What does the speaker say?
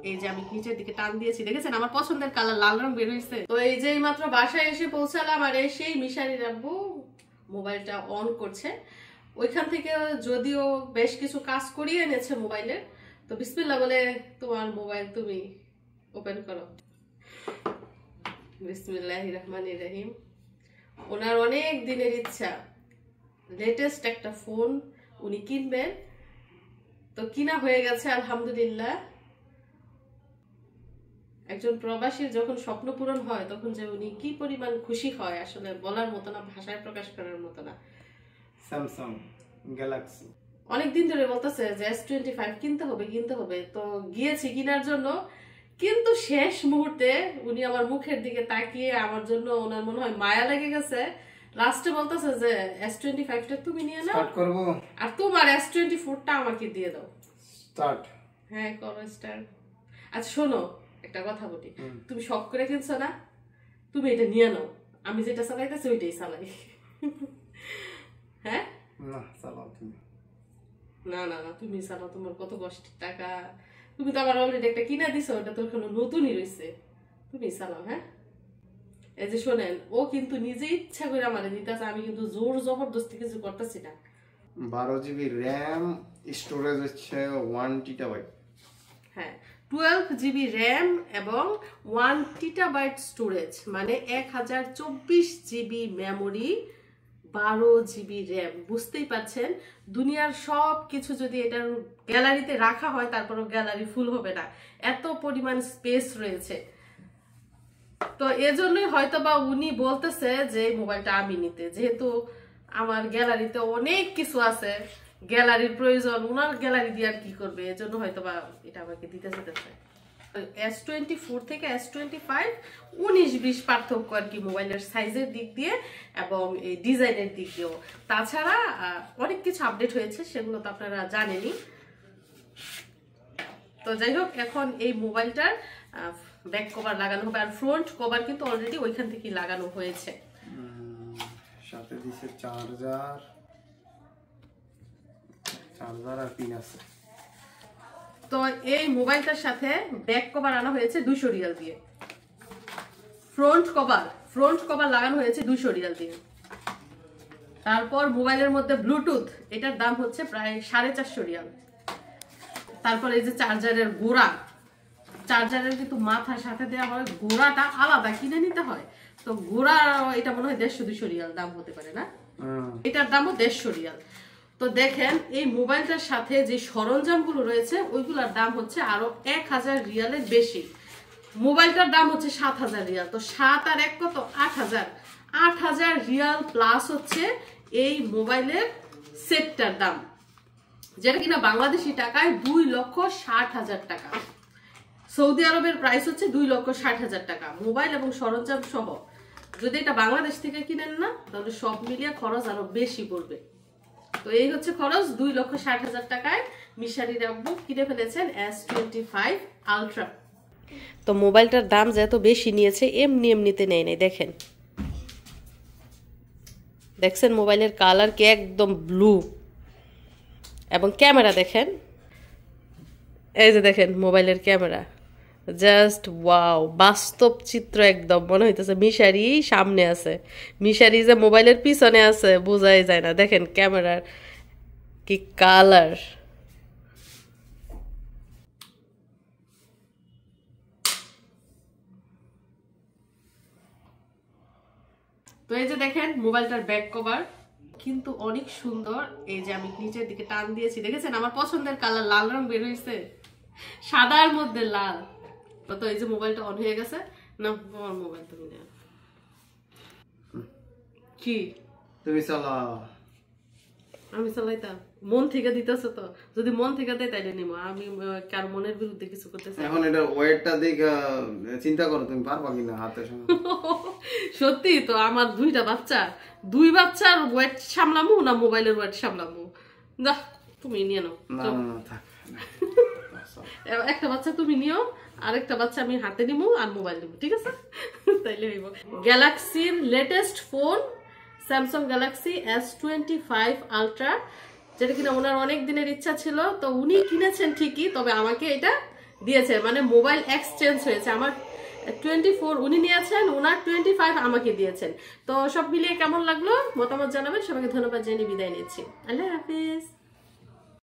এই যে আমি নিচের দিকে টান দিয়েছি, দেখেছেন আমার পছন্দের কালার লাল রং বের হয়েছে। তো এই যে মাত্র বাসায় এসে পৌঁছালাম, আর এসেই মিশারির আব্বু মোবাইলটা অন করছে। ওইখান থেকে যদিও বেশ কিছু কাজ করিয়ে এনেছে মোবাইলের। তো বিসমিল্লাহ বলে তোমার মোবাইল তুমি ওপেন করো। বিসমিল্লাহির রহমানির রহিম। ওনার অনেক দিনের ইচ্ছা লেটেস্ট একটা ফোন উনি কিনবেন, তো কিনা হয়ে গেছে আলহামদুলিল্লাহ। একজন প্রবাসীর যখন স্বপ্ন পূরণ হয় তখন যে উনি কি পরিমাণ খুশি হয় আসলে বলার মতো না, ভাষায় প্রকাশ করার মতো না। স্যামসাং গ্যালাক্সি অনেকদিন ধরে বলতেছে যে S25 কিনতে হবে, তো গিয়েছি কেনার জন্য, কিন্তু শেষ মুহূর্তে উনি আমার মুখের দিকে তাকিয়ে আমার জন্য ওনার মনে হয় মায়া লেগে গেছে, লাস্টে বলতেছে যে S25টা তুমি নিয়ে নাও, স্টার্ট করব আর তোমার S24টা আমাকে দিয়ে দাও। স্টার্ট? হ্যাঁ করো স্টার্ট। আচ্ছা শোনো একটা কথা বলি, তুমি শখ করে কিনছো না, তুমি এটা নিয়ে নাও, আমি যেটা চালাইতেছি ওইটাই চালাই। হ্যাঁ না চালাও তুমি। না না না তুমি চালাও, তোমার কত কষ্টের টাকা, তুমি তো আমার অলরেডি একটা কিনা দিছো, ওটা তো এখনো নতুনই রয়েছে, তুমি চালাও। হ্যাঁ এই যে শোনেন, ও কিন্তু নিজে ইচ্ছা করে আমার দিতেছে, আমি কিন্তু জোর জবরদস্তি কিছু করতেছি না। 12 জিবি র্যাম, স্টোরেজ হচ্ছে 1 টিটাবাইট। হ্যাঁ 12 জিবি র্যাম এবং 1 টিটাবাইট স্টোরেজ, মানে 1024 জিবি মেমোরি, 12 জিবি র্যাম। বুঝতেই পারছেন দুনিয়ার সব কিছু যদি এটার গ্যালারিতে রাখা হয় তারপরও গ্যালারি ফুল হবে না, এত পরিমাণ স্পেস রয়েছে। তো এজন্যই হয়তো বা উনি বলতেছে যে এই মোবাইলটা আমি নিতে, যেহেতু আমার গ্যালারিতে অনেক কিছু আছে, গ্যালারির প্রয়োজন, উনার গ্যালারি দিয়ে আর কি করবে, এজন্য হয়তো বা এটা আমাকে দিতে যেতেছে। S24 থেকে S25 19-20 পার্থক্য আর কি মোবাইলের সাইজের দিক দিয়ে এবং এই ডিজাইনের দিক দিয়েও। তাছাড়া অনেক কিছু আপডেট হয়েছে, সেগুলো তো আপনারা জানেনই। তো যাই হোক, এখন এই মোবাইলটার ব্যাক কভার লাগানো হবে, আর ফ্রন্ট কভার কিন্তু অলরেডি ওইখান থেকেই লাগানো হয়েছে। সাথে দিছে চার্জার আর পিন আছে। তো এই মোবাইলটার সাথে ব্যাক কভার আনা হয়েছে 200 রিয়াল দিয়ে, ফ্রন্ট কভার লাগানো হয়েছে 200 রিয়াল দিয়ে। তারপর মোবাইলের মধ্যে ব্লুটুথ, এটার দাম হচ্ছে প্রায় 450 রিয়াল। তারপর এই যে চার্জারের গোড়া, চার্জারের কিন্তু মাথার সাথে দেওয়া হয়, গোড়াটা আলাদা কিনে নিতে হয়। তো গোড়া এটা মনে হয় 150-200 রিয়াল দাম হতে পারে না, এটার দামও 150 রিয়াল। তো দেখেন এই মোবাইলটার সাথে যে সরঞ্জামগুলো রয়েছে ওইগুলোর দাম হচ্ছে আরো 1000 রিয়ালের বেশি। মোবাইলটার দাম হচ্ছে 7000 রিয়াল, তো 7 আর 1 কত, 8000 রিয়াল প্লাস হচ্ছে এই মোবাইলের সেটটার দাম, যেটা কিনা বাংলাদেশি টাকায় 2,60,000 টাকা। সৌদি আরবের প্রাইস হচ্ছে 2,60,000 টাকা মোবাইল এবং সরঞ্জাম সহ। যদি এটা বাংলাদেশ থেকে কিনেন না তাহলে সব মিলিয়ে খরচ আরো বেশি পড়বে। তো এই হচ্ছে খরচ, 2,60,000 টাকায় মিশারির আব্বু কিনে ফেলেছেন S25 আলট্রা। তো মোবাইলটার দাম যেহেতু বেশি নিয়েছে, এমনিতে নেয় নাই। দেখছেন মোবাইলের কালার কি একদম ব্লু, এবং ক্যামেরা দেখেন, এই যে দেখেন মোবাইলের ক্যামেরা, জাস্ট ওয়াও, বাস্তব চিত্র একদম। মনে হইতেছে মিশারি সামনে আছে, মিশারি যে মোবাইলের পিছনে আছে বোঝাই যায় না। দেখেন ক্যামেরার কি কালার। তো এই যে দেখেন মোবাইলটার ব্যাক কভার কিন্তু অনেক সুন্দর। এই যে আমি নিচের দিকে টান দিয়েছি, দেখেছেন আমার পছন্দের কালার লাল রং বের হয়েছে, সাদার মধ্যে লাল। তো এই যে মোবাইলটা অন হয়ে গেছে না, তোমার মোবাইল তুমি না, কি তুমি চালাও? আমি চালাইতাম, মন থেকে দিতেছে তো, যদি মন থেকে দেয় তাইলে নিবো, আমি কার মনের বিরুদ্ধে কিছু করতে চাই। এখন এটা ওয়েটটা দেখে চিন্তা করো তুমি পারবা কিনা হাতে সামনে। সত্যি তো, আমার দুই বাচ্চার ওয়েট সামলামু না মোবাইলের ওয়েট সামলামু? না তুমি নিয়ে নাও, একটা বাচ্চা তুমি নিও, আরেকটা বাচ্চা আমি হাতে নিবো আর মোবাইল নিবো, ঠিক আছে? তাইলে হইব। গ্যালাক্সির latest phone Samsung Galaxy S25 ultra, যেটা কিনা ওনার অনেক দিনের ইচ্ছা ছিল। তো উনি কিনেছেন ঠিকই, তবে আমাকে এটা দিয়েছে, মানে মোবাইল এক্সচেঞ্জ হয়েছে। আমার 24 উনি নিয়েছেন, ওনার 25 আমাকে দিয়েছেন। তো সব মিলিয়ে কেমন লাগলো মতামত জানাবেন। সবাইকে ধন্যবাদ জানিয়ে বিদায় নিচ্ছি। আল্লাহ হাফিজ।